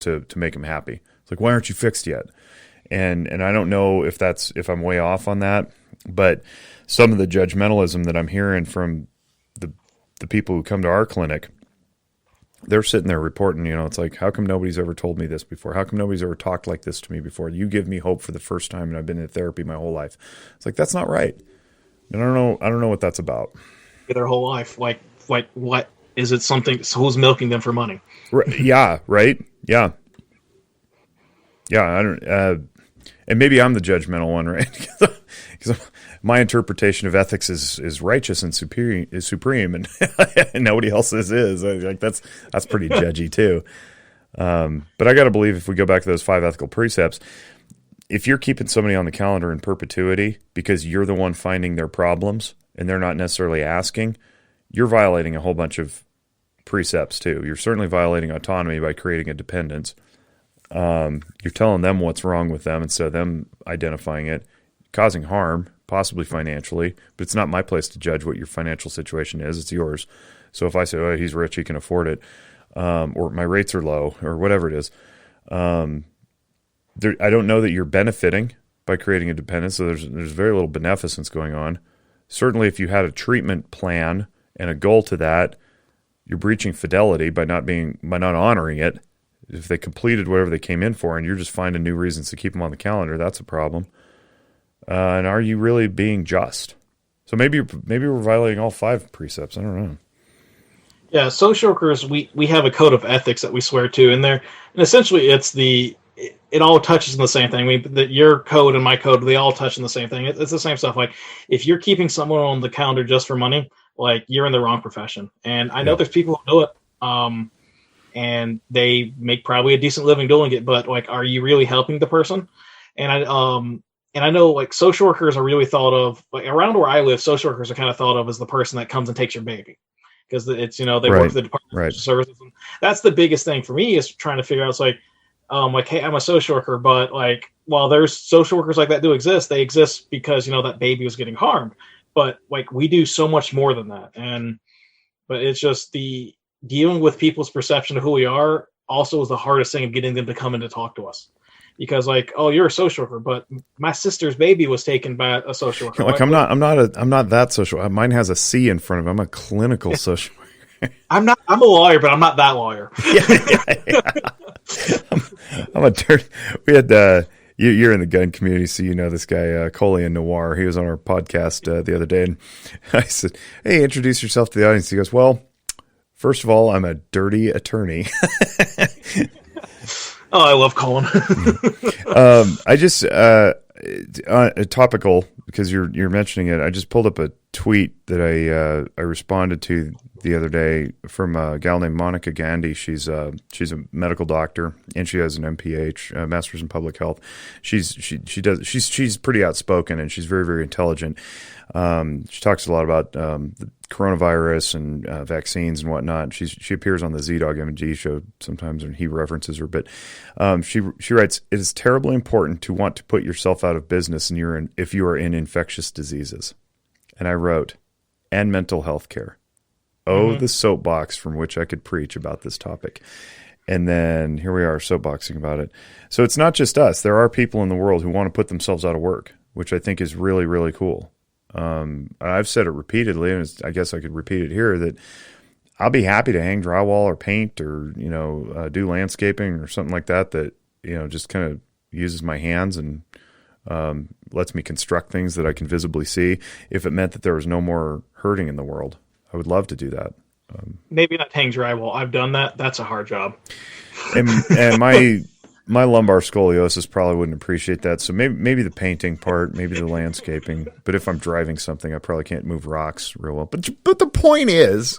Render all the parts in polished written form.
to make them happy. It's like, why aren't you fixed yet? And I don't know if I'm way off on that, but some of the judgmentalism that I'm hearing from the people who come to our clinic, they're sitting there reporting, it's like, how come nobody's ever told me this before? How come nobody's ever talked like this to me before? You give me hope for the first time, and I've been in therapy my whole life. It's like, that's not right. And I don't know what that's about. Their whole life, like what is it? Something? So who's milking them for money? Right, yeah, right. Yeah. I don't. And maybe I'm the judgmental one, right? Because my interpretation of ethics is righteous and supreme, and nobody else's is. Like that's pretty judgy too. But I got to believe if we go back to those 5 ethical precepts, if you're keeping somebody on the calendar in perpetuity because you're the one finding their problems and they're not necessarily asking, you're violating a whole bunch of precepts too. You're certainly violating autonomy by creating a dependence. You're telling them what's wrong with them instead of them identifying it, causing harm, possibly financially, but it's not my place to judge what your financial situation is. It's yours. So if I say, oh, he's rich, he can afford it, or my rates are low, or whatever it is, I don't know that you're benefiting by creating a dependence. So there's very little beneficence going on. Certainly if you had a treatment plan and a goal to that, you're breaching fidelity by not honoring it. If they completed whatever they came in for and you're just finding new reasons to keep them on the calendar, that's a problem. And are you really being just? So maybe we're violating all 5 precepts. I don't know. Yeah, social workers, we have a code of ethics that we swear to in there. And essentially it all touches on the same thing. Your code and my code, they all touch on the same thing. It's the same stuff. Like if you're keeping someone on the calendar just for money, like you're in the wrong profession. And I know there's people who do it. And they make probably a decent living doing it, but like, are you really helping the person? And I know like social workers are really thought of, like around where I live, social workers are kind of thought of as the person that comes and takes your baby because it's, they work for the Department of Social Services. And that's the biggest thing for me is trying to figure out, it's like, hey, I'm a social worker, but like, while there's social workers like that do exist, they exist because, that baby was getting harmed, but like we do so much more than that. But it's just dealing with people's perception of who we are also is the hardest thing of getting them to come in to talk to us. Because like, oh, you're a social worker, but my sister's baby was taken by a social worker. Like, I'm not that social. Mine has a C in front of it. I'm a clinical social worker. I'm a lawyer, but I'm not that lawyer. We had, you're in the gun community, so you know this guy, Coley Noir. He was on our podcast the other day, and I said, hey, introduce yourself to the audience. He goes, well, first of all, I'm a dirty attorney. Oh, I love Colin. I just topical because you're mentioning it. I just pulled up a tweet that I responded to the other day from a gal named Monica Gandhi. She's a medical doctor and she has an MPH, Master's in Public Health. She's pretty outspoken and she's very, very intelligent. She talks a lot about the coronavirus and vaccines and whatnot. She appears on the Z-Dog MD show sometimes, and he references her. But she writes, "It is terribly important to want to put yourself out of business if you are in infectious diseases." And I wrote, "And mental health care." Oh, the soapbox from which I could preach about this topic. And then here we are soapboxing about it. So it's not just us. There are people in the world who want to put themselves out of work, which I think is really, really cool. I've said it repeatedly, and I guess I could repeat it here, that I'll be happy to hang drywall or paint or, do landscaping or something like that, just kind of uses my hands and lets me construct things that I can visibly see. If it meant that there was no more hurting in the world, I would love to do that. Maybe not hang drywall. I've done that. That's a hard job. And my lumbar scoliosis probably wouldn't appreciate that. So maybe the painting part, maybe the landscaping. But if I'm driving something, I probably can't move rocks real well. But the point is,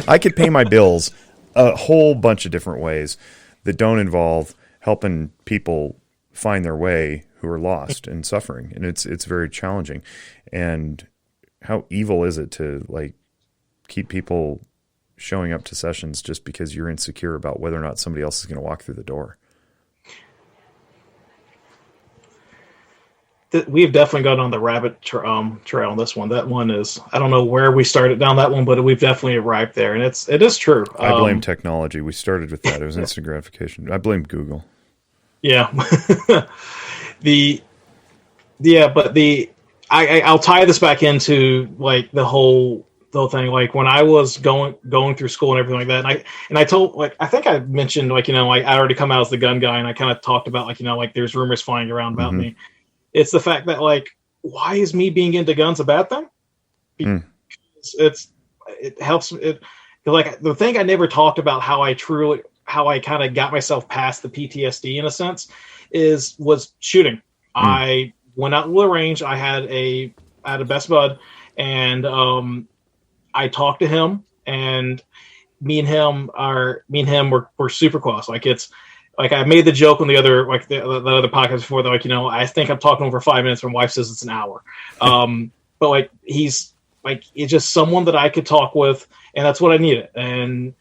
I could pay my bills a whole bunch of different ways that don't involve helping people find their way who are lost and suffering. And it's very challenging. And how evil is it to keep people showing up to sessions just because you're insecure about whether or not somebody else is going to walk through the door? we've definitely gone on the rabbit trail on this one. That one is, I don't know where we started down that one, but we've definitely arrived there, and it is true. I blame technology. We started with that. It was instant gratification. I blame Google. Yeah. I'll tie this back into like the whole thing. Like when I was going through school and everything like that, and I told, like, I think I mentioned, like, I already come out as the gun guy, and I kind of talked about, like, like there's rumors flying around about me. It's the fact that, like, why is me being into guns a bad thing? Because it helps. Like, the thing I never talked about, how I kind of got myself past the PTSD in a sense, was shooting. I went out to the range. I had a best bud, and I talked to him, and me and him were super close. Like, it's like, I made the joke on the other other podcast before that, like, I think I'm talking over 5 minutes. My wife says it's an hour. But like, he's like, it's just someone that I could talk with, and that's what I needed. And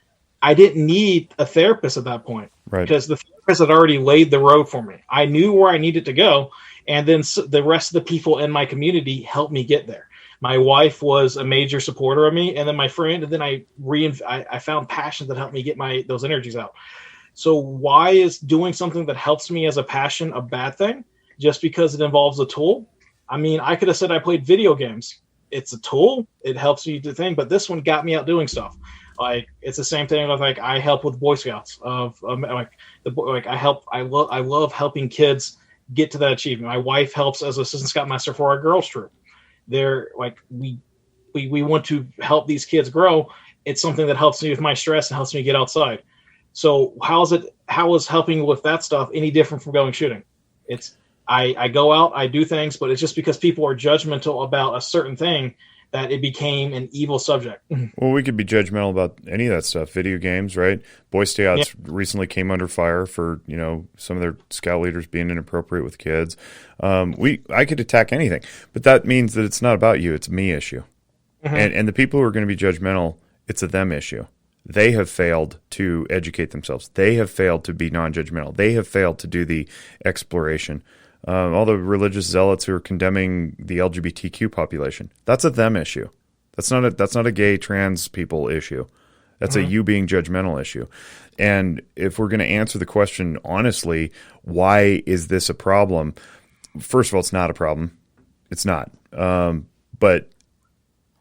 I didn't need a therapist at that point, right? Because the therapist had already laid the road for me. I knew where I needed to go, and then the rest of the people in my community helped me get there. My wife was a major supporter of me, and then my friend, and then I found passion that helped me get those energies out. So why is doing something that helps me as a passion a bad thing? Just because it involves a tool? I mean, I could have said I played video games. It's a tool. It helps you do things, but this one got me out doing stuff. Like, it's the same thing with, like, I help with Boy Scouts. I love helping kids get to that achievement. My wife helps as assistant scoutmaster for our girls troop. They're like, we want to help these kids grow. It's something that helps me with my stress and helps me get outside. So how is helping with that stuff any different from going shooting? It's, I go out, I do things, but it's just because people are judgmental about a certain thing that it became an evil subject. Well, we could be judgmental about any of that stuff. Video games, right? Boy Scouts recently came under fire for, some of their scout leaders being inappropriate with kids. I could attack anything, but that means that it's not about you. It's a me issue. And the people who are going to be judgmental, it's a them issue. They have failed to educate themselves. They have failed to be non-judgmental. They have failed to do the exploration. All the religious zealots who are condemning the LGBTQ population, that's a them issue. That's not a gay trans people issue. That's a you being judgmental issue. And if we're going to answer the question honestly, why is this a problem? First of all, it's not a problem. It's not. But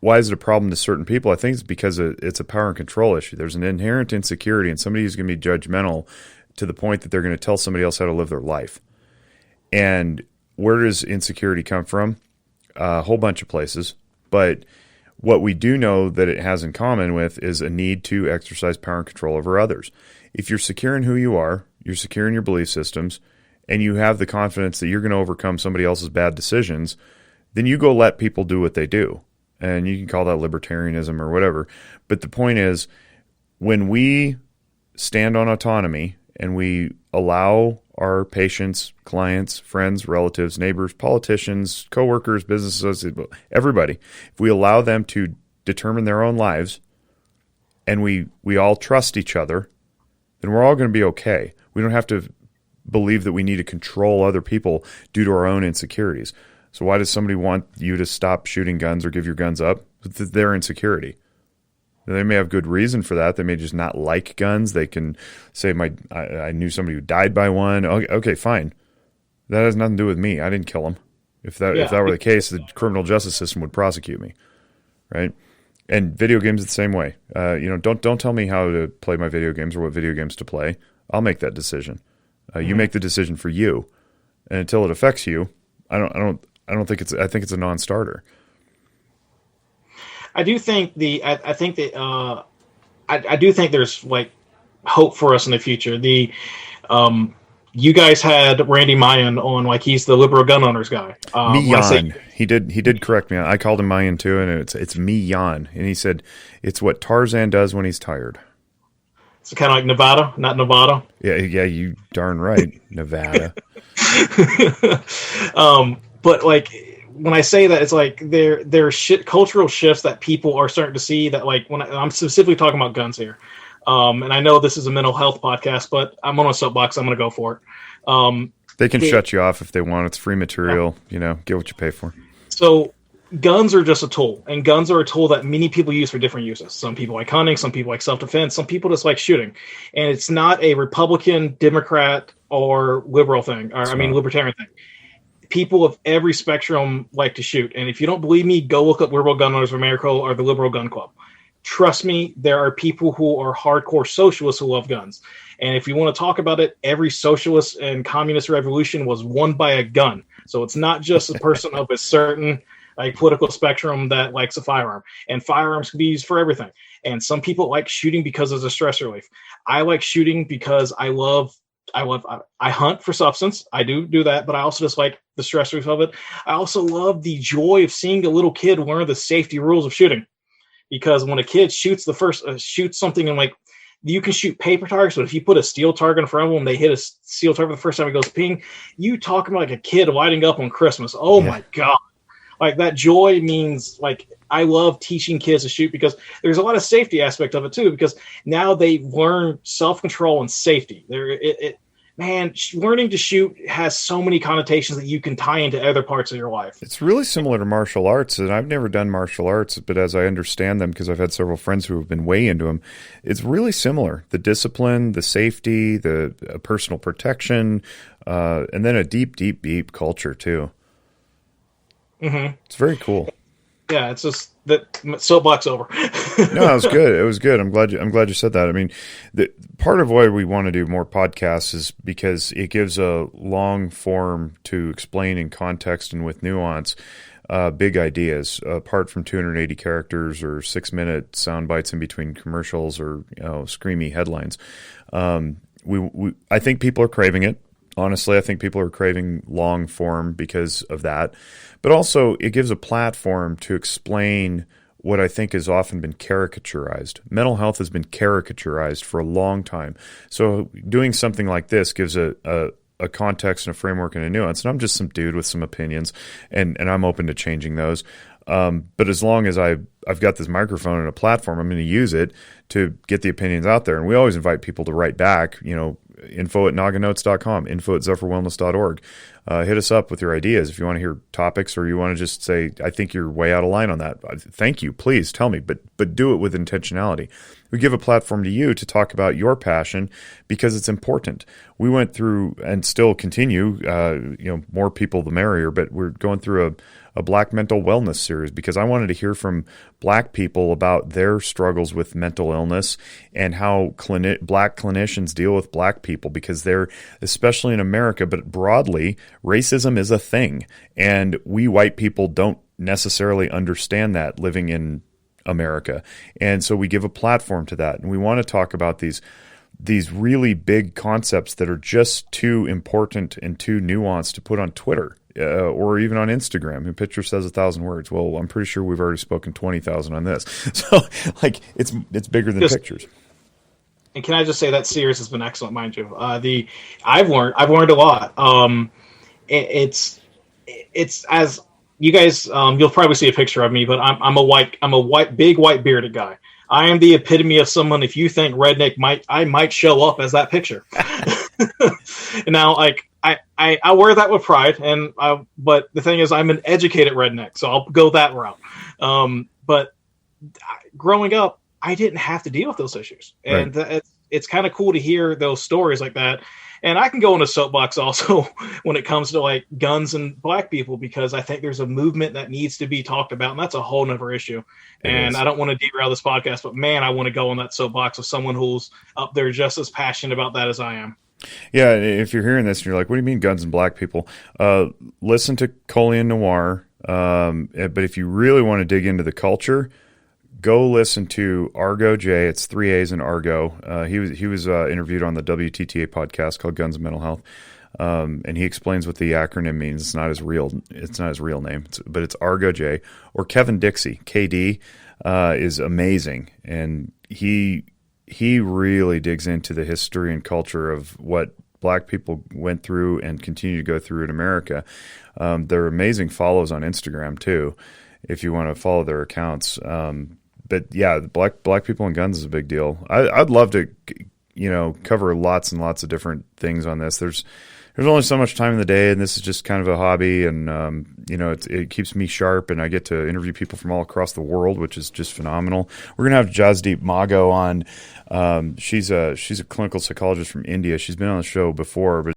why is it a problem to certain people? I think it's because it's a power and control issue. There's an inherent insecurity, and somebody who's going to be judgmental to the point that they're going to tell somebody else how to live their life. And where does insecurity come from? A whole bunch of places. But what we do know that it has in common with is a need to exercise power and control over others. If you're secure in who you are, you're secure in your belief systems, and you have the confidence that you're going to overcome somebody else's bad decisions, then you go let people do what they do. And you can call that libertarianism or whatever. But the point is, when we stand on autonomy and we allow our patients, clients, friends, relatives, neighbors, politicians, coworkers, business associates, everybody, if we allow them to determine their own lives and we all trust each other, then we're all going to be okay. We don't have to believe that we need to control other people due to our own insecurities. So why does somebody want you to stop shooting guns or give your guns up? It's their insecurity. They may have good reason for that. They may just not like guns. They can say, I knew somebody who died by one. Okay, fine. That has nothing to do with me. I didn't kill him. If that were the case, the criminal justice system would prosecute me, right? And video games the same way. Don't tell me how to play my video games or what video games to play. I'll make that decision. You make the decision for you, and until it affects you, I think it's a non-starter. I do think I do think there's like hope for us in the future. You guys had Randy Mayan on, like, he's the liberal gun owners guy. Mayan. He did correct me. I called him Mayan too, and it's Mayan, and he said it's what Tarzan does when he's tired. It's kind of like Nevada, not Nevada. Yeah, you darn right, Nevada. But like, when I say that, it's like there are cultural shifts that people are starting to see, that, like, when I'm specifically talking about guns here. And I know this is a mental health podcast, but I'm on a soapbox. I'm going to go for it. They can shut you off if they want. It's free material. Get what you pay for. So guns are just a tool, and guns are a tool that many people use for different uses. Some people like hunting, some people like self-defense, some people just like shooting. And it's not a Republican, Democrat, or liberal thing, libertarian thing. People of every spectrum like to shoot. And if you don't believe me, go look up Liberal Gun Owners of America or the Liberal Gun Club. Trust me, there are people who are hardcore socialists who love guns. And if you want to talk about it, every socialist and communist revolution was won by a gun. So it's not just a person of a certain political spectrum that likes a firearm. And firearms can be used for everything. And some people like shooting because it's a stress relief. I like shooting because I hunt for substance. I do that, but I also just like the stress relief of it. I also love the joy of seeing a little kid learn the safety rules of shooting. Because when a kid shoots shoots something and you can shoot paper targets, but if you put a steel target in front of them, they hit a steel target the first time it goes ping. You talk about a kid lighting up on Christmas. Oh my God. That joy means I love teaching kids to shoot because there's a lot of safety aspect of it too, because now they learn self-control and safety. Learning to shoot has so many connotations that you can tie into other parts of your life. It's really similar to martial arts, and I've never done martial arts, but as I understand them, because I've had several friends who have been way into them, it's really similar. The discipline, the safety, the personal protection, and then a deep, deep, deep culture too. Mm-hmm. It's very cool. Yeah, it's just that soapbox over. No, it was good. It was good. I'm glad you said that. I mean, part of why we want to do more podcasts is because it gives a long form to explain in context and with nuance big ideas, apart from 280 characters or 6-minute sound bites in between commercials or screamy headlines. I think people are craving it. Honestly, I think people are craving long form because of that. But also, it gives a platform to explain what I think has often been caricaturized. Mental health has been caricaturized for a long time. So doing something like this gives a context and a framework and a nuance. And I'm just some dude with some opinions, and I'm open to changing those. But as long as I've got this microphone and a platform, I'm going to use it to get the opinions out there. And we always invite people to write back, info@naganotes.com, info@zephyr.org. Hit us up with your ideas if you want to hear topics or you want to just say, I think you're way out of line on that. Thank you. Please tell me, but do it with intentionality. We give a platform to you to talk about your passion because it's important. We went through and still continue, more people the merrier, but we're going through a Black mental wellness series because I wanted to hear from Black people about their struggles with mental illness and how Black clinicians deal with Black people, because they're, especially in America, but broadly, racism is a thing. And we white people don't necessarily understand that living in America. And so we give a platform to that. And we want to talk about these really big concepts that are just too important and too nuanced to put on Twitter. Or even on Instagram. A picture says 1,000 words. Well, I'm pretty sure we've already spoken 20,000 on this. So, it's bigger than pictures. And can I just say that series has been excellent, mind you. I've learned a lot. It's as you guys, you'll probably see a picture of me, but I'm a big white bearded guy. I am the epitome of someone. If you think redneck, I might show up as that picture. Now, I wear that with pride, but the thing is, I'm an educated redneck, so I'll go that route. But growing up, I didn't have to deal with those issues, and it's kind of cool to hear those stories like that. And I can go on a soapbox also when it comes to guns and Black people, because I think there's a movement that needs to be talked about, and that's a whole nother issue. And I don't want to derail this podcast, but man, I want to go on that soapbox with someone who's up there just as passionate about that as I am. Yeah, if you're hearing this and you're like, what do you mean guns and Black people? Listen to Colleen Noir. But if you really want to dig into the culture, go listen to Argo J. It's 3 A's in Argo. He was interviewed on the WTTA podcast called Guns and Mental Health. And he explains what the acronym means. It's not his real name, but it's Argo J. Or Kevin Dixie, KD, is amazing. And he really digs into the history and culture of what Black people went through and continue to go through in America. They're amazing follows on Instagram too, if you want to follow their accounts. But yeah, Black people and guns is a big deal. I'd love to cover lots and lots of different things on this. There's only so much time in the day, and this is just kind of a hobby, and it keeps me sharp, and I get to interview people from all across the world, which is just phenomenal. We're gonna have Jasdeep Mago on. She's a clinical psychologist from India. She's been on the show before, but